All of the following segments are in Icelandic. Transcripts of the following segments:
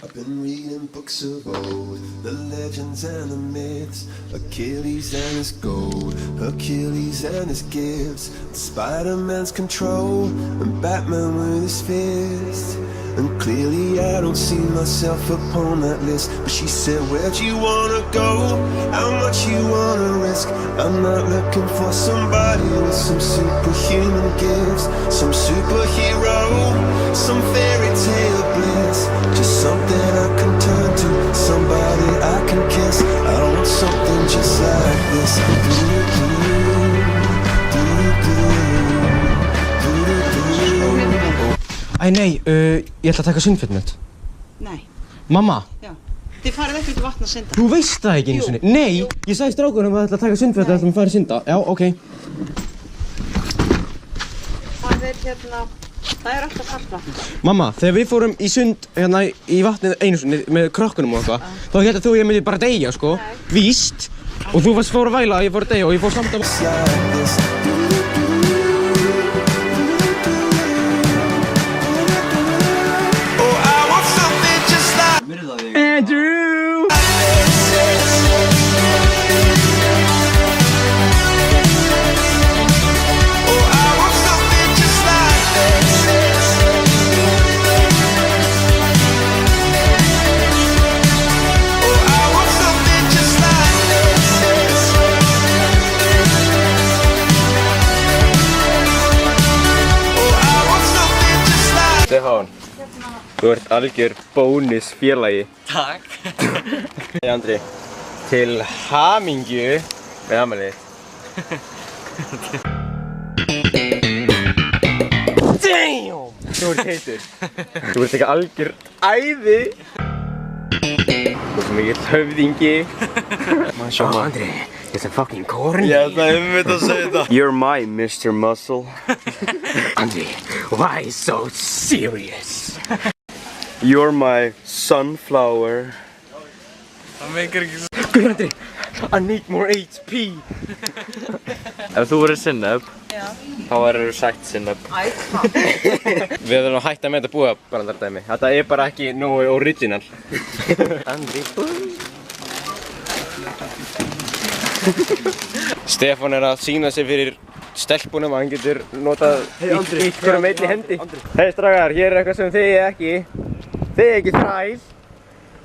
I've been reading books of old, the legends and the myths, Achilles and his gold, Hercules and his gifts, Spider-Man's control, and Batman with his fist. And clearly I don't see myself upon that list. But she said, where'd you wanna go? How much you wanna risk? I'm not looking for somebody with some superhuman gifts, some superhero, some fairy tale bliss. Just something I can turn to, somebody I can kiss. I want something just like this. Æ nei, ég ætla að taka sundföt. Nei. Mamma! Já. Þið farið ekki út í vatn að synda. Þú veist það ekki einu sinni. Nei! Ég sagði strákunum að ég ætla að taka sundföt og ætla að fara að synda. Já, ok. Það er alltaf kalt vatn. Mamma, þegar við fórum í sund hérna í vatnið einu sinni með krökkunum og eitthvað, þá hélt að þú og ég myndi bara deyja, sko. Víst. Og þú fór að væla að ég fór að deyja og ég fór samt að... Andrew! Stefán, þú ert algjör bónusfélagi. Takk. Hey Andri, til hamingju með afmælið. Damn! Þú ert heitur. Þú ert ekki algjör æði. Þú ert svo mikill höfðingi. Andri, it's a fucking corn. Já, það er að segja þetta. You're my Mr. Muscle. Andri, why so serious? You're my sunflower. Það meikar ekki svo. Guður Andri, I need more HP. Ef þú verður sinneb, þá verður þú sætt sinneb. Við þurfum að hætta með þetta búabranddardæmi. Þetta er bara ekki nógu original. Andri Stefán er að sýna sig fyrir stelpunum að hann getur notað ykkur með einni hendi. Hei strákar, hér er eitthvað sem þið ekki. Þið er ekki þræl.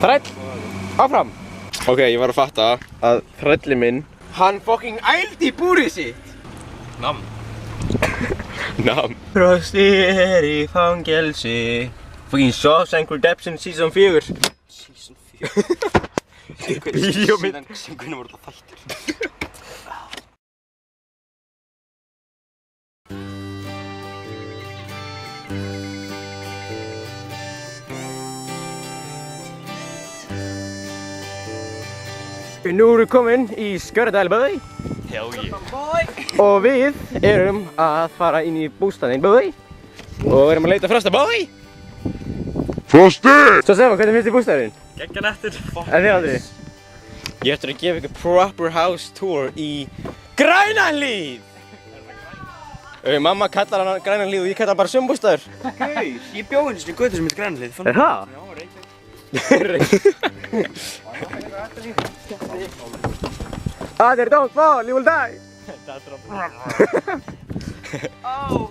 Þræll, áfram. Ok, ég var að fatta að þrællinn minn, hann fucking ældi í búrið sitt. Nam. Nam. Frosti er í fangelsi. Fucking Shawshank Redemption season 4. Season 4. Bíómynd. Sem hvernig voru það þættir? Nú erum við komin í Skörðdalbæ og við erum að fara inn í bústaðinn Bæ og erum að leita Frosta Bæ. Frosti! Svo Stefán, hvernig finnst þið bústaðurinn? Geggan eftir. En þið Andri? Ég ætla að gefa ykkur proper house tour í Grænlandshlíð. Mamma kallar hann Grænlandshlíð og ég kallar hann bara sumbústaður. Gaur, ég bjó einu sinni í götu sem heit Grænlandshlíð. Er það? Já, Reykjavík. Andri, don't fall, you will die. Ó.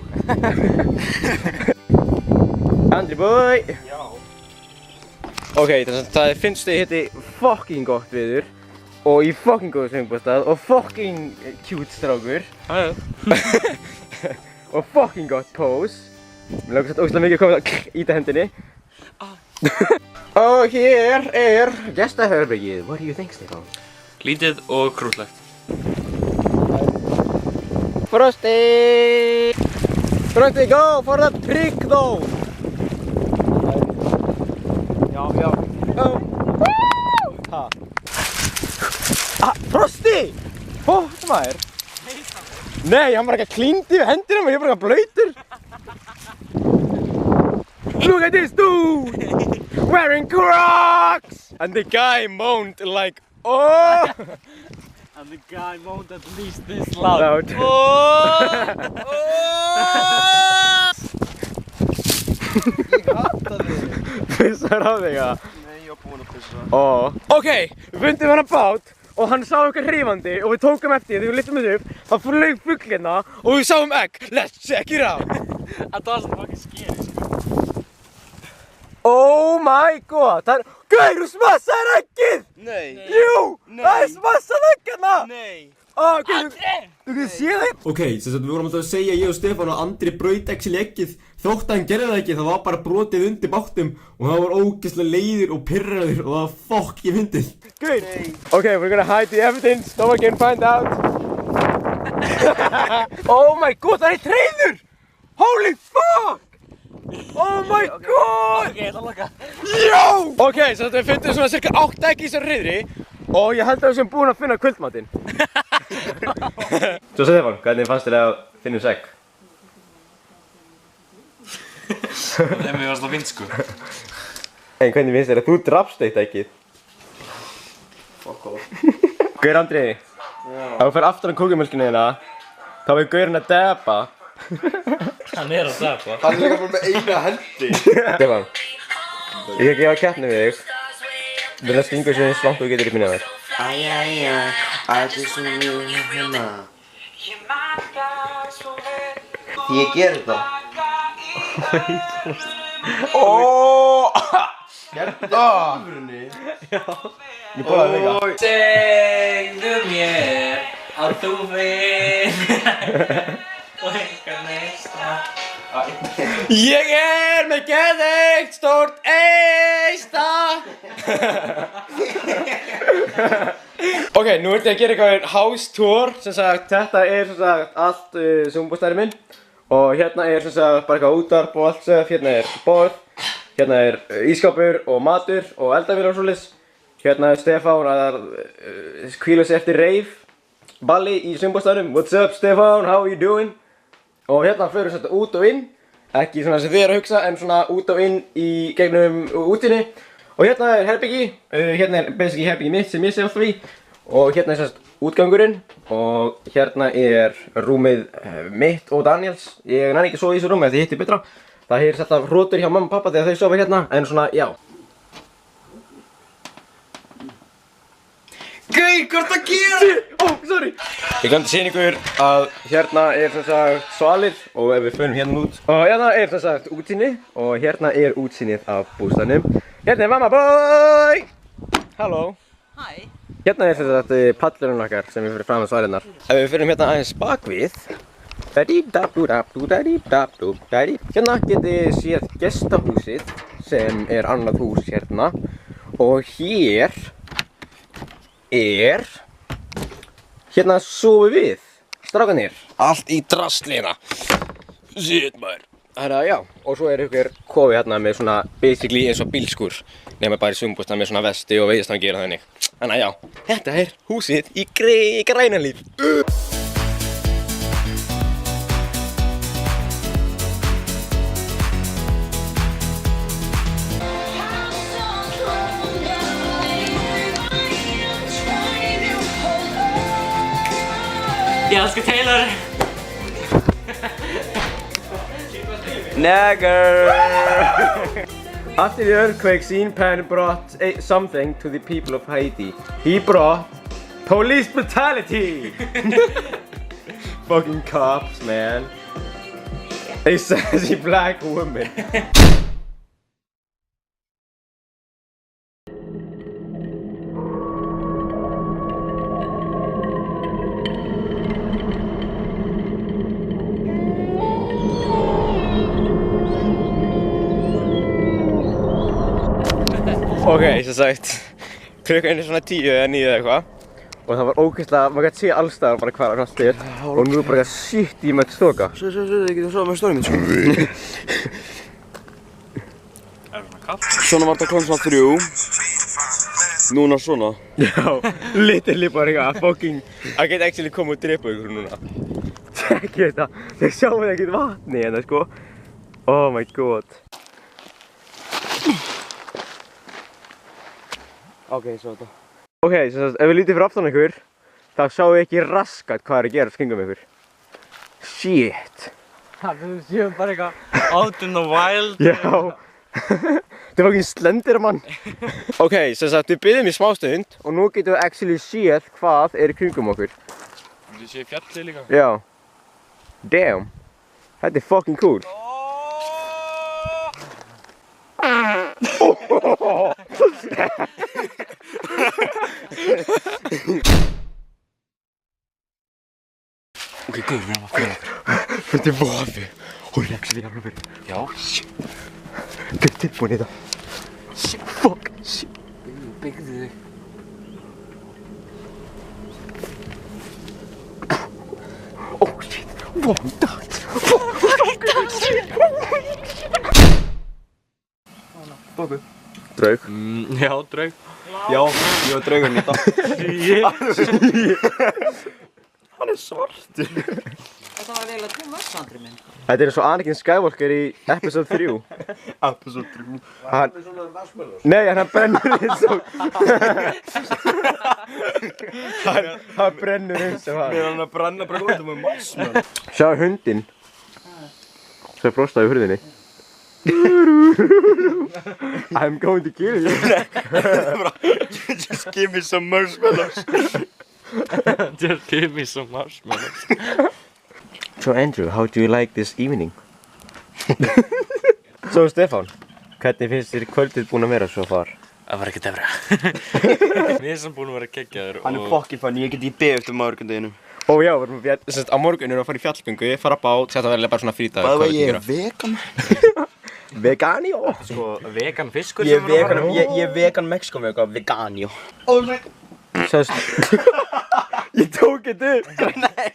Andri boy. Já. Ok, það finnst þið hitti fucking gott viður og í fucking góðu sumbústað og fucking cute strákur. Og fucking gott pose. Mér langar svo ógeðslega mikið að koma að íta hendinni. Og hér er gestaherbergið. What do you think, Stefán? Lítið og krútlegt. Frosti! Frosti, go for the trick though! Já. Oh. Ha. Frosti! Fokk maður! Nei, hann var ekki að klíndi við hendina mér, ég var bara blöytur. Look at this dude! Wearing Crocs! And the guy moaned like, oh! And the guy moaned at least this loud. Oh! Oh! Ég hata þig. Pissar á þig að Og ok, við fundum hann bát og hann sá eitthvað hreyfandi og við tókum eftir þegar við lyftum þessu upp. Það flaug fugl hérna og við sáum egg. Let's check it out. Þetta var svona fucking scary, sko. Oh my god, það Gaur, þú smassaðir eggið! Nei. Jú, það smassað egg hérna! Nei. Andri! Þú getur séð það? Ok, við vorum alltaf að segja, ég og Stefán að Andri braut egg í eggið. Þótt að hann gerði það ekki, það var bara brotið undir bátnum og það var ógeðslega leiður og pirraður og það var fokk í fyndið. Gaur! Ok, we're gonna hide the evidence, no one can find out. Oh my god, það treiður! Holy fuck! Oh my god! Ok, það loka. Jó! Ok, svo við fundum svona cirka 8 egg í þessari hreiðri og ég held að við séum búin að finna kvöldmatinn. Svo Stefán, hvernig fannst þér að finna egg? Nei, mér varst það fint, sko. En hvernig finnst þér að þú drafst eitt eggið? Fuck off. Gaur Andri, ef þú fer aftur á kókumjölkinu þína, þá er gaurinn að deba. Hann er að dapa. Hann er líka bara með eina hendi. Stefán, ég skal gefa keppni við þig. Við erum að stinga þessu eins langt og þú getur í minna þér. Ætli svo mjög hérna. Því ég ger þetta. Gerðu þetta í alvörunni? Ég borðaði líka. Segðu mér að þú finnir og engan neista. Ég er með geðveikt stórt eista. Ok, nú ertu að gera eitthvað house tour. Sem sagt, þetta er sem sagt allt sumbústæðurinn minn. Og hérna er sem sagt bara eitthvað útvarp og allt sem. Hérna er borð. Hérna er ísskápur og matur og eldavél og svoleiðis. Hérna er Stefán að hvíla sig eftir reif. Balli í sumbústæðunum. What's up Stefán, how are you doing? Og hérna förum við svolítið út og inn. Ekki svona sem þið eru að hugsa, en svona út og inn í gegnum útinni. Og hérna er herbyggi. Hérna er basically herbyggi mitt sem ég sé alltaf í. Og hérna er sérst útgangurinn. Og hérna er rúmið mitt og Daniels. Ég nenni ekki að sofa í þessu rúmi, því hitt er betra. Það heyrist alltaf hrotur hjá mamma og pappa þegar þau sofa hérna, en svona, já. Gaur, hvað ertu að gera? Sorry. Ég glemdi að sýna ykkur að hérna er sem sagt svalir og ef við förum hérna út. Og hérna er sem sagt útsýni og hérna er útsýnið af bústaðnum. Hérna er mamma, boy! Halló. Hæ. Hérna er sem sagt pallurinn okkar sem við fyrir fram með svalinnar. Ef við förum hérna aðeins bakvið. Hérna getið þið séð gestahúsið sem er annað hús hérna. Og hér er hérna sofum við, strákanir. Allt í draslina. Shit maður. Þannig að já, og svo er ykkur kofi hérna með svona basically eins og bílskúr. Nefnir bara í sumbústað með svona vesti og veiðstangir og þannig. Þannig að já, þetta er húsið í Grænalíf. Ég elskar Taylor. Nagger! After the earthquake, Sean Penn brought something to the people of Haiti. He brought police brutality! Fucking cops, man. A sassy black woman. Ok, sem sagt, klukkan er svona 10 eða 9 eða eitthvað. Og það var ógeðslega, maður gæti sé allstaðar bara hvar hann styr. Og nú er bara eitthvað shit í með stóka. Ég geti að sofa með stórið mitt, sko. Svona var þetta klokkan svona 3. Núna svona. Já, literally bara eitthvað fucking... Það geti actually komið og drepa ykkur núna. Tjekki þetta, þeir sjáum ekkert vatni hérna, sko. Oh my god. Ok, svo þetta. Ok, sem sagt, ef við lítið fyrir aftan ykkur, þá sjáum við ekki raskat hvað er að gera kringum ykkur. Shit. Við séum bara eitthvað out in the wild. Já, Þetta er fucking Slenderman. Ok, sem sagt, við biðum í smástund og nú getum við actually séð hvað er í kringum okkur. Þú séu fjallið líka. Já. Damn. Þetta er fucking cool. Ok, guður, við erum að fyrir okkur. Þetta er vofi. Hún er actually alveg fyrir. Já. Þetta er tilbúin í þetta. Shit, fuck, shit. Byggðu þig. Oh shit, one dot. Draug. Já, draug. Já, ég var draugurinn í dag. Hann er svartur. Það var eiginlega too much, Andri minn. Þetta er eins og Anakin Skywalker í episode 3. Episode 3. Nei, hann brennur eins og... Hann brennur eins og hann. Mér er hann að brenna bara út með marshmallow. Sjá hundinn. Svo frostaði hurðinni. I'm going to kill you. Just give me some marshmallows. Just give me some marshmallows. So Andrew, how do you like this evening? So Stefán, hvernig finnst þér kvöldið búin að vera svo far? Það var ekkert efra. Við erum búin að vera geggjaður Hann er fucking funny, ég get í beðið um morgundeginum. Ó já, við erum á morgun erum við að fara í fjallgöngu, fara á bát, þetta verður bara svona frídagur. Bæði að ég er vegan. Veganjó. Sko, vegan fiskur Ég er vegan Mexican veganjó. Sást... Ég tók þetta upp. Nei.